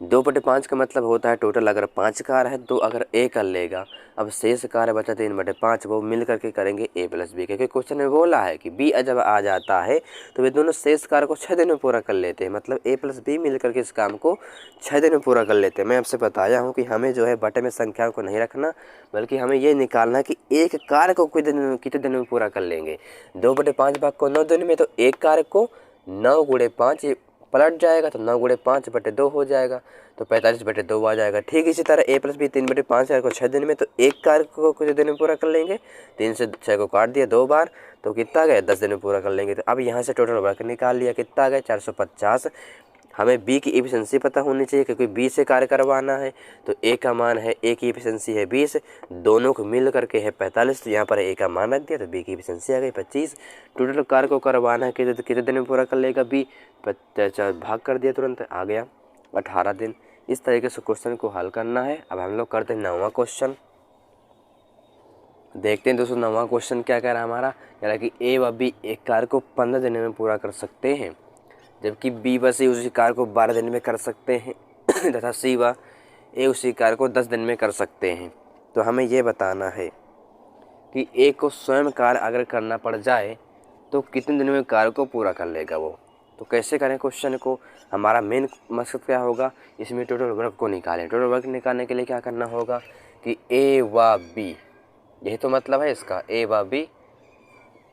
2/5 का मतलब होता है टोटल अगर 5 कार्य है तो अगर ए कर लेगा, अब शेष कार्य बचा 3/5 वो मिल करके करेंगे ए प्लस बी, क्योंकि क्वेश्चन में बोला है कि बी जब आ जाता है तो वे दोनों शेष कार्य को 6 दिन में पूरा कर लेते हैं, मतलब ए प्लस बी मिल करके इस काम को 6 दिन में पूरा कर लेते हैं। मैं आपसे बताया हूँ कि हमें जो है बटे में संख्याओं को नहीं रखना, बल्कि हमें ये निकालना कि एक कार्य को कितने दिन में पूरा कर लेंगे। 2/5 भाग को 9 दिन में, तो एक कार्य को 9 × 5 पलट जाएगा तो 9 × 5/2 हो जाएगा, तो 45/2 आ जाएगा। ठीक इसी तरह ए प्लस बी 3/5 कार्य को 6 दिन में, तो एक कार्य को कितने दिन में पूरा कर लेंगे, 3 से 6 को काट दिया 2 बार तो कितना गया, 10 दिन में पूरा कर लेंगे। तो अब यहाँ से टोटल वर्क निकाल लिया, कितना गया 450। हमें बी की एफिशिएंसी पता होनी चाहिए क्योंकि बी से कार्य करवाना है, तो ए का मान है, ए की एफिशिएंसी है 20, दोनों को मिल करके है 45, तो यहाँ पर ए का मान रख दिया तो बी की एफिशिएंसी आ गई 25। टोटल कार्य को करवाना है कितने दिन में पूरा कर लेगा बी, भाग कर दिया तुरंत आ गया 18 दिन। इस तरीके से क्वेश्चन को हल करना है। अब हम लोग करते हैं 9वां क्वेश्चन, देखते हैं दोस्तों 9वां क्वेश्चन क्या कह रहा है हमारा। यानी कि ए व बी एक कार्य को 15 दिन में पूरा कर सकते हैं, जबकि बी व सी उसी कार्य को 12 दिन में कर सकते हैं तथा सी व ए उसी कार्य को 10 दिन में कर सकते हैं। तो हमें ये बताना है कि ए को स्वयं कार्य अगर करना पड़ जाए तो कितने दिन में कार्य को पूरा कर लेगा वो। तो कैसे करें क्वेश्चन को, हमारा मेन मकसद क्या होगा, इसमें टोटल वर्क को निकालें। टोटल वर्क निकालने के लिए क्या करना होगा कि ए व बी, यही तो मतलब है इसका, ए व बी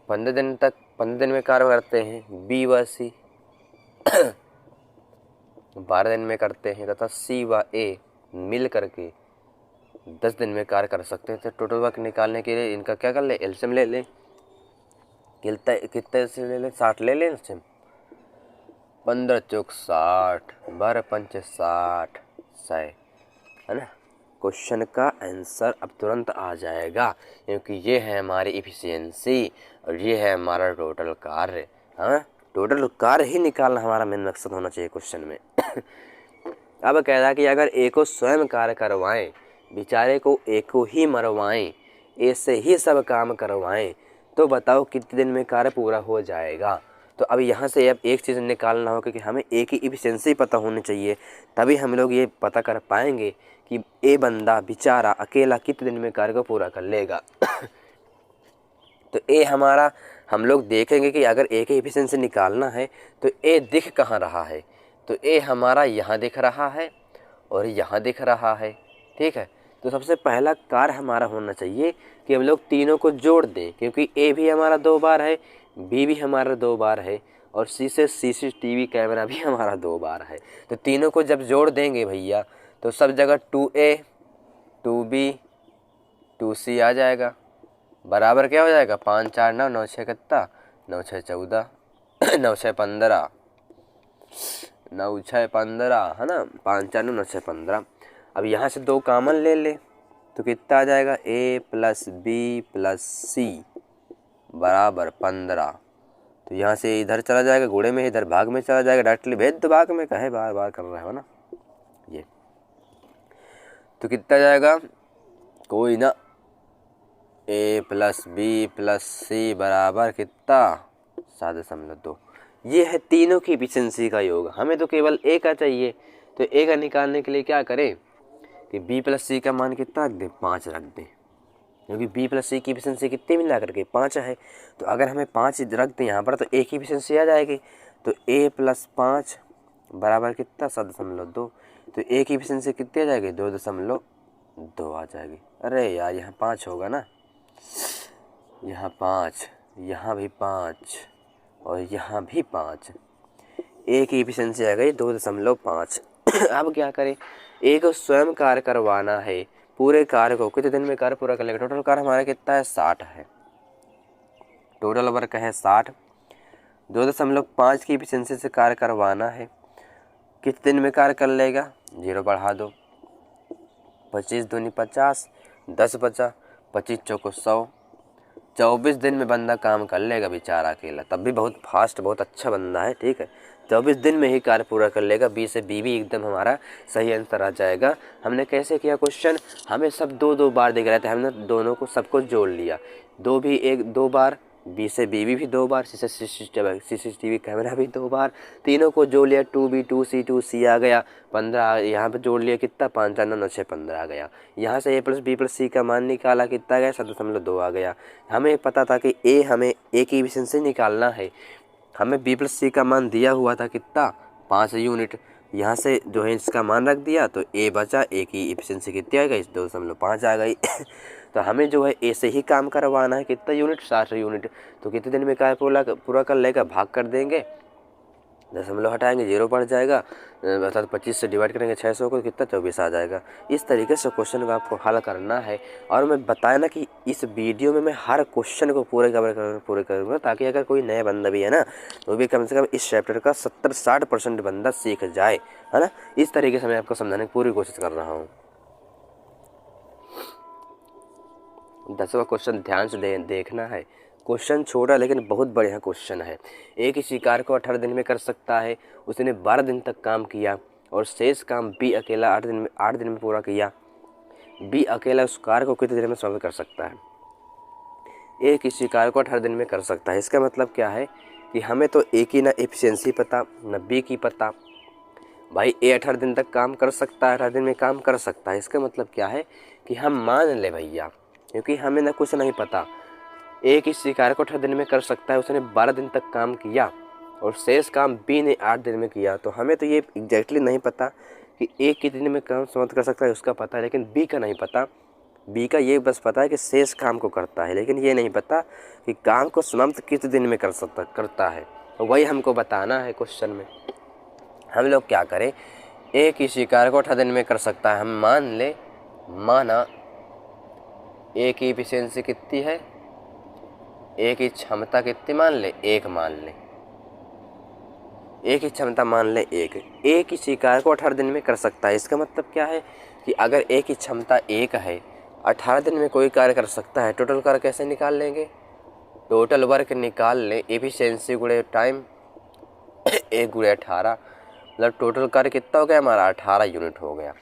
15 दिन में कार्य करते हैं, बी व सी 12 दिन में करते हैं, तथा सी व ए मिल करके 10 दिन में कार्य कर सकते हैं। तो टोटल वर्क निकालने के लिए इनका क्या कर ले, एलसीएम ले लें। कितने से ले लें, 60 ले लें एलसीएम, 15 चौक 60, 12 पंचे 60, 100 है ना। क्वेश्चन का आंसर अब तुरंत आ जाएगा क्योंकि ये है हमारी एफिशिएंसी और ये है हमारा टोटल कार्य। हाँ, टोटल कार्य ही निकालना हमारा मेन मकसद होना चाहिए क्वेश्चन में। अब कह रहा है कि अगर ए को स्वयं कार्य करवाएं, बेचारे को ए को ही मरवाएं, ए से ही सब काम करवाएं, तो बताओ कितने दिन में कार्य पूरा हो जाएगा। तो अब यहाँ से अब एक चीज़ निकालना होगा कि हमें ए की एफिशिएंसी पता होनी चाहिए, तभी हम लोग ये पता कर पाएंगे कि ए बंदा बेचारा अकेला कितने दिन में कार्य को पूरा कर लेगा। तो ए हमारा हम लोग देखेंगे कि अगर ए की एफिशिएंसी निकालना है तो ए दिख कहाँ रहा है, तो ए हमारा यहाँ दिख रहा है और यहाँ दिख रहा है। ठीक है, तो सबसे पहला कार्य हमारा होना चाहिए कि हम लोग तीनों को जोड़ दें, क्योंकि ए भी हमारा 2 बार है, बी भी हमारा 2 बार है और सी से CCTV कैमरा भी हमारा 2 बार है। तो तीनों को जब जोड़ देंगे भैया तो सब जगह 2A 2B 2C आ जाएगा, बराबर क्या हो जाएगा 5 4 9 9 6 कितना 9 6 14 9 6 15 9 6 15 है ना, 5 4 9 9 6 15। अब यहाँ से 2 कॉमन ले ले तो कितना आ जाएगा A + B + C बराबर 15। तो यहाँ से इधर चला जाएगा गुणे में, इधर भाग में चला जाएगा, डायरेक्टली भेद दो भाग में, कहे बार बार कर रहा है ना ये। तो कितना जाएगा कोई ना, A + B + C बराबर कितना 7.2। ये है तीनों की एफिशिएंसी का योग। हमें तो केवल ए का चाहिए, तो ए का निकालने के लिए क्या करें कि B + C का मान कितना रख दें, 5 रख दें, क्योंकि B + C की एफिशिएंसी कितनी मिला करके 5 है। तो अगर हमें 5 रख दें यहाँ पर तो A की एफिशिएंसी आ जाएगी, तो A + 5 बराबर कितना 7.2। तो A की एफिशिएंसी कितनी आ जाएगी 2.2 आ जाएगी। अरे यार यहाँ 5 होगा ना, यहाँ 5, यहाँ भी 5 और यहाँ भी 5, A की एफिशिएंसी आ गई 2.5। अब क्या करें, ए को स्वयं कार्य करवाना है, पूरे कार्य को कितने दिन में कार्य पूरा कर लेगा। टोटल कार्य हमारा कितना है 60 है, टोटल वर्क है 60। 2.5 की एफिशिएंसी से कार्य करवाना है, कितने दिन में कार्य कर लेगा, 0 बढ़ा दो, 25 दूनी 50, 10 बचा, 25 चौको 100, 24 दिन में बंदा काम कर लेगा बेचारा अकेला, तब भी बहुत फास्ट, बहुत अच्छा बंदा है, ठीक है। 24 दिन में ही कार्य पूरा कर लेगा। बी से बी भी एकदम हमारा सही आंसर आ जाएगा। हमने कैसे किया क्वेश्चन, हमें सब 2-2 बार दिख रहे थे, हमने दोनों को सबको जोड़ लिया, 2 भी 1-2 बार, बी से बी भी 2 बार, CCTV कैमरा भी 2 बार, तीनों को जोड़ लिया, 2B 2C 2C आ गया, 15 यहाँ पे जोड़ लिया, कितना 5 4 9 6 15 आ गया। यहाँ से A+B+C का मान निकाला, कितना गया 7.2 आ गया। हमें पता था कि हमें A की एफिशिएंसी निकालना है, हमें B+C का मान दिया हुआ था कितना 5 यूनिट, यहाँ से जो है इसका मान रख दिया तो A बचा, A की एफिशिएंसी कितनी आ गई 2.5 आ गई। तो हमें जो है A से ही काम करवाना है, कितना यूनिट 60 यूनिट। तो कितने दिन में कार्य पूरा कर लेगा, भाग कर देंगे, 0 हटाएंगे 0 बढ़ जाएगा, अर्थात 25 से डिवाइड करेंगे 600 को, कितना 24 आ जाएगा। इस तरीके से क्वेश्चन को आपको हल करना है। और मैं बताया ना कि इस वीडियो में मैं हर क्वेश्चन को पूरे करूँगा ताकि अगर कोई नया बंदा भी है ना तो भी कम से कम इस चैप्टर का 70-60% बंदा सीख जाए, है ना। इस तरीके से मैं आपको समझाने की पूरी कोशिश कर रहा हूँ। 10वां क्वेश्चन ध्यान से देखना है। क्वेश्चन छोटा लेकिन बहुत बढ़िया क्वेश्चन है। एक ही शिकार को 18 दिन में कर सकता है, उसने 12 दिन तक काम किया और शेष काम बी अकेला 8 दिन में पूरा किया। बी अकेला उस कार्य को कितने दिन में समाप्त कर सकता है। एक ही शिकार को 18 दिन में कर सकता है, इसका मतलब क्या है कि हमें तो ए की ना एफिशिएंसी पता ना बी की पता। भाई ए 18 दिन तक काम कर सकता है, 18 दिन में काम कर सकता है, इसका मतलब क्या है कि हम मान ले भैया, क्योंकि हमें ना कुछ नहीं पता। एक ही शिकार को 18 दिन में कर सकता है, उसने 12 दिन तक काम किया और शेष काम बी ने 8 दिन में किया। तो हमें तो ये एग्जैक्टली नहीं पता कि ए कितने दिन में काम समाप्त कर सकता है, उसका पता है, लेकिन बी का नहीं पता। बी का ये बस पता है कि शेष काम को करता है, लेकिन ये नहीं पता कि काम को समाप्त कितने दिन में करता है। तो वही हमको बताना है क्वेश्चन में। हम लोग क्या करें, एक ही शिकार को 18 दिन में कर सकता है, हम माना ए की एफिशिएंसी कितनी है, ए की क्षमता कितनी मान ले, 1 मान ले, ए की क्षमता मान ले 1। ए की शिकार को 18 दिन में कर सकता है, इसका मतलब क्या है कि अगर ए की क्षमता 1 है, 18 दिन में कोई कार्य कर सकता है। टोटल कार्य कैसे निकाल लेंगे, टोटल वर्क निकाल लें, एफिशिएंसी गुणे टाइम 1 गुणे 18, मतलब टोटल कार्य कितना हो गया हमारा 18 यूनिट हो गया।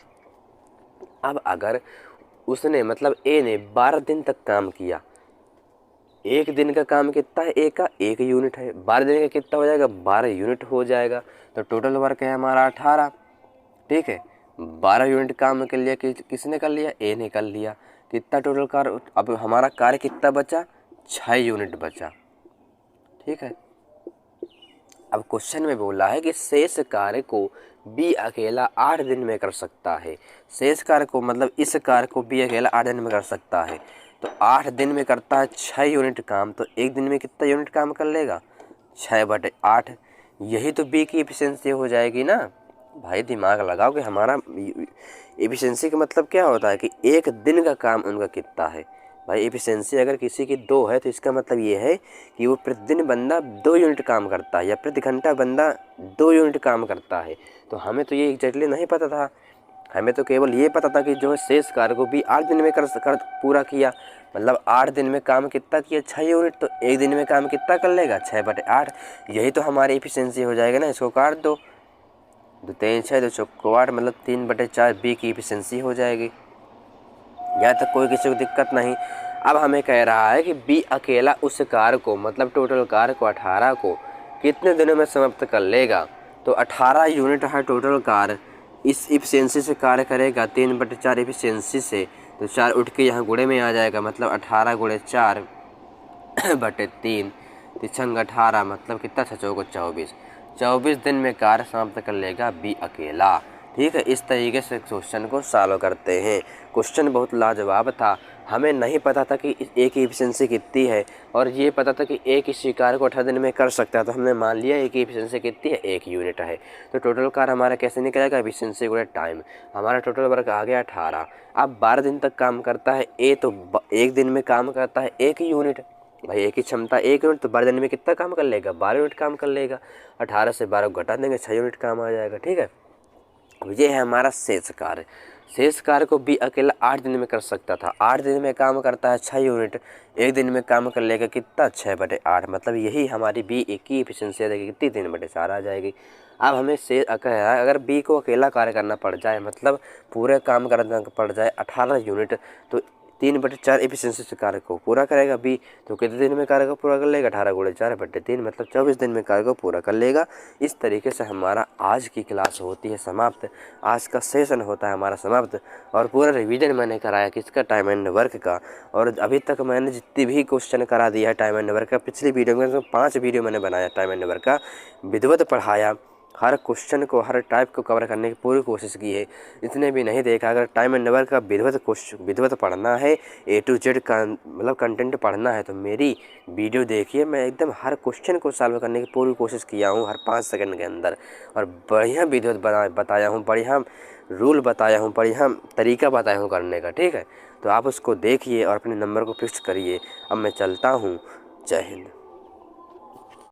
अब अगर उसने मतलब ए ने 12 दिन तक काम किया, एक दिन का काम कितना है, ए का 1 यूनिट है, 12 दिन का कितना हो जाएगा 12 यूनिट हो जाएगा। तो टोटल वर्क है हमारा 18, ठीक है। 12 यूनिट काम के लिए किसने कर लिया, ए ने कर लिया। कितना टोटल कार्य, अब हमारा कार्य कितना बचा, 6 यूनिट बचा, ठीक है। अब क्वेश्चन में बोला है कि शेष कार्य को बी अकेला 8 दिन में कर सकता है। शेष कार्य को मतलब इस कार्य को बी अकेला 8 दिन में कर सकता है, तो 8 दिन में करता है 6 यूनिट काम, तो एक दिन में कितना यूनिट काम कर लेगा, 6/8। यही तो बी की एफिशिएंसी हो जाएगी ना। भाई दिमाग लगाओ कि हमारा एफिशिएंसी का मतलब क्या होता है कि एक दिन का काम उनका कितना है। भाई एफिशिएंसी अगर किसी की 2 है तो इसका मतलब ये है कि वो प्रतिदिन बंदा 2 यूनिट काम करता है या प्रति घंटा बंदा 2 यूनिट काम करता है। तो हमें तो ये एग्जैक्टली नहीं पता था, हमें तो केवल ये पता था कि जो है शेष कार्य को भी 8 दिन में कर पूरा किया, मतलब 8 दिन में काम कितना किया 6 यूनिट, तो एक दिन में काम कितना कर लेगा 6/8। यही तो हमारी एफिशिएंसी हो जाएगा ना। इसको काट दो, 2 3 6 2 चौको 8, मतलब 3/4 बी की एफिशिएंसी हो जाएगी। यहाँ तक कोई किसी को दिक्कत नहीं। अब हमें कह रहा है कि बी अकेला उस कार्य को मतलब टोटल कार्य को 18 को कितने दिनों में समाप्त कर लेगा। तो 18 यूनिट है टोटल कार्य, इस एफिशिएंसी से कार्य करेगा 3/4 एफिशिएंसी से, तो 4 उठ के यहाँ गुणे में आ जाएगा, मतलब 18 गुणे 4/3, 3 18, मतलब कितना 6 चौको 24 दिन में कार्य समाप्त कर लेगा बी अकेला। ठीक है, इस तरीके से क्वेश्चन को सॉल्व करते हैं। क्वेश्चन बहुत लाजवाब था। हमें नहीं पता था कि ए की एफिशिएंसी कितनी है, और ये पता था कि ए किसी कार्य को 18 दिन में कर सकता है, तो हमने मान लिया ए की एफिशिएंसी कितनी है, 1 यूनिट है। तो टोटल कार्य हमारा कैसे निकलेगा, एफिशिएंसी गुणे टाइम। हमारा टोटल वर्क आ गया 18। अब 12 दिन तक काम करता है ए, तो 1 दिन में काम करता है 1 यूनिट। भाई ए की क्षमता 1 यूनिट, तो 12 दिन में कितना काम कर लेगा, 12 यूनिट काम कर लेगा। 18 से 12 को घटा देंगे, 6 यूनिट काम आ जाएगा। ठीक है, ये है हमारा शेष कार्य। शेष कार्य को बी अकेला 8 दिन में कर सकता था। 8 दिन में काम करता है 6 यूनिट, 1 दिन में काम कर लेगा कितना, 6/8। मतलब यही हमारी बी एक की एफिशिएंसी आ जाएगी कितनी, 3/4 आ जाएगी। अब हमें शेष अगर बी को अकेला कार्य करना पड़ जाए, मतलब पूरे काम करना पड़ जाए 18 यूनिट, तो 3/4 एफिशिएंसी से कार्य को पूरा करेगा बी। तो कितने दिन में कार्य को पूरा कर लेगा, 18 × 4/3, मतलब 24 दिन में कार्य को पूरा कर लेगा। इस तरीके से हमारा आज की क्लास होती है समाप्त, आज का सेशन होता है हमारा समाप्त। और पूरा रिवीजन मैंने कराया किसका, टाइम एंड वर्क का। और अभी तक मैंने जितनी भी क्वेश्चन करा दिया है टाइम एंड वर्क का, पिछली वीडियो में 5 वीडियो मैंने बनाया टाइम एंड वर्क का, विधिवत पढ़ाया। हर क्वेश्चन को, हर टाइप को कवर करने की पूरी कोशिश की है। इतने भी नहीं देखा, अगर टाइम एंड वर्क का विधिवत पढ़ना है, A to Z का मतलब कंटेंट पढ़ना है, तो मेरी वीडियो देखिए। मैं एकदम हर क्वेश्चन को सॉल्व करने की पूरी कोशिश किया हूँ हर 5 सेकंड के अंदर, और बढ़िया विधिवत बताया हूँ, बढ़िया रूल बताया हूँ, बढ़िया तरीका बताया हूँ करने का। ठीक है, तो आप उसको देखिए और अपने नंबर को फिक्स करिए। अब मैं चलता हूँ। जय हिंद।